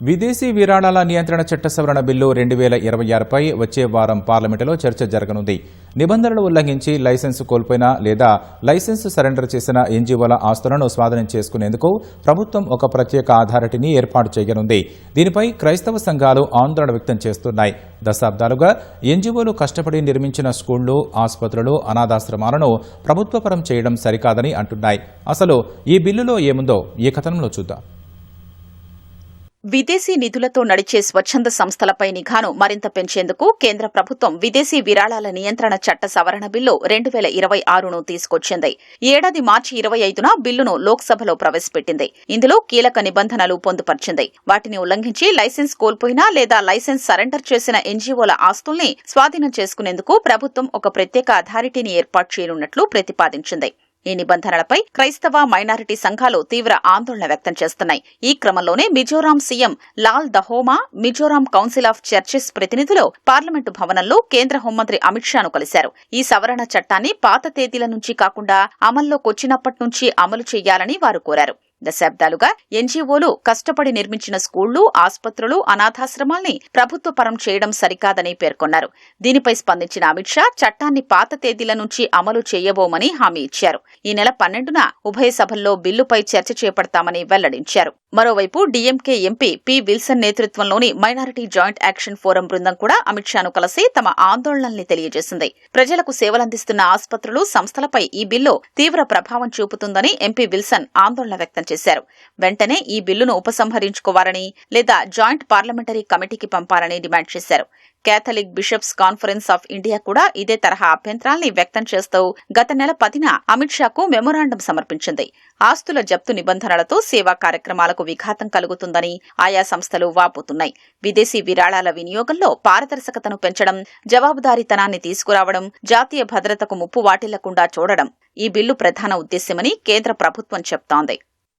విదేశీ విరాళాల నియంత్రణ చట్ట సవరణ బిల్లు 2026పై వచ్చే వారం పార్లమెంటులో చర్చ జరగనుంది. నిబంధనలు ఉల్లంఘించి లైసెన్సు కోల్పోయిన లేదా లైసెన్సు సరెండర్ చేసిన ఎన్జీఓల ఆస్తులను స్వాధీనం చేసుకునేందుకు ప్రభుత్వం ఒక ప్రత్యేక అథారిటీని ఏర్పాటు చేయనుంది. దీనిపై క్రైస్తవ సంఘాలు ఆందోళన వ్యక్తం చేస్తున్నాయి. దశాబ్దాలుగా ఎన్జీఓలు కష్టపడి నిర్మించిన స్కూళ్లు, ఆసుపత్రులు, అనాథాశ్రమాలను ప్రభుత్వపరం చేయడం సరికాదని అంటున్నాయి. అసలు ఈ బిల్లులో ఏముందో ఈ కథనంలో చూద్దాం. విదేశీ నిధులతో నడిచే స్వచ్ఛంద సంస్థలపై నిఘాను మరింత పెంచేందుకు కేంద్ర ప్రభుత్వం విదేశీ విరాళాల నియంత్రణ చట్ట సవరణ బిల్లు 2026ను తీసుకొచ్చింది. ఈ ఏడాది మార్చి 25న బిల్లును లోక్సభలో ప్రవేశపెట్టింది. ఇందులో కీలక నిబంధనలు పొందుపర్చింది. వాటిని ఉల్లంఘించి లైసెన్స్ కోల్పోయినా లేదా లైసెన్స్ సరెండర్ చేసిన ఎన్జీఓల ఆస్తుల్ని స్వాధీనం చేసుకునేందుకు ప్రభుత్వం ఒక ప్రత్యేక అథారిటీని ఏర్పాటు చేయనున్నట్లు ప్రతిపాదించింది. ఈ నిబంధనలపై క్రైస్తవ మైనారిటీ సంఘాలు తీవ్ర ఆందోళన వ్యక్తం చేస్తున్నాయి. ఈ క్రమంలోనే Mizoram CM Lal Duhoma, Mizoram council of churches ప్రతినిధులు పార్లమెంటు భవనంలో కేంద్ర హోంమంత్రి అమిత్ షాను కలిశారు. ఈ సవరణ చట్టాన్ని పాత తేదీల నుంచి కాకుండా అమల్లోకొచ్చినప్పటి నుంచి అమలు చేయాలని వారు కోరారు. దశాబ్దాలుగా ఎన్జీఓలు కష్టపడి నిర్మించిన స్కూళ్లు, ఆసుపత్రులు, అనాథాశ్రమాల్ని ప్రభుత్వపరం చేయడం సరికాదని పేర్కొన్నారు. దీనిపై స్పందించిన అమిత్ షా చట్టాన్ని పాత తేదీల నుంచి అమలు చేయబోమని హామీ ఇచ్చారు. ఈ నెల 12న ఉభయ సభల్లో బిల్లుపై చర్చ చేపడతామని వెల్లడించారు. మరోవైపు డీఎంకే ఎంపీ పి విల్సన్ నేతృత్వంలోని మైనారిటీ జాయింట్ యాక్షన్ ఫోరం బృందం కూడా అమిత్ షాను కలిసి తమ ఆందోళనల్ని తెలియజేసింది. ప్రజలకు సేవలందిస్తున్న ఆసుపత్రులు, సంస్థలపై ఈ బిల్లు తీవ్ర ప్రభావం చూపుతుందని ఎంపీ విల్సన్ ఆందోళన వ్యక్తం చేశారు. వెంటనే ఈ బిల్లును ఉపసంహరించుకోవాలని లేదా జాయింట్ పార్లమెంటరీ కమిటీకి పంపాలని డిమాండ్ చేశారు. Catholic bishops conference of India కూడా ఇదే తరహా అభ్యంతరాల్ని వ్యక్తం చేస్తూ గత నెల 10న అమిత్ షాకు మెమొరాండం సమర్పించింది. ఆస్తుల జప్తు నిబంధనలతో సేవా కార్యక్రమాలకు విఘాతం కలుగుతుందని ఆయా సంస్థలు వాపోతున్నాయి. విదేశీ విరాళాల వినియోగంలో పారదర్శకతను పెంచడం, జవాబుదారీతనాన్ని తీసుకురావడం, జాతీయ భద్రతకు ముప్పు వాటిల్లకుండా చూడడం ఈ బిల్లు ప్రధాన ఉద్దేశ్యమని కేంద్ర ప్రభుత్వం చెప్తోంది.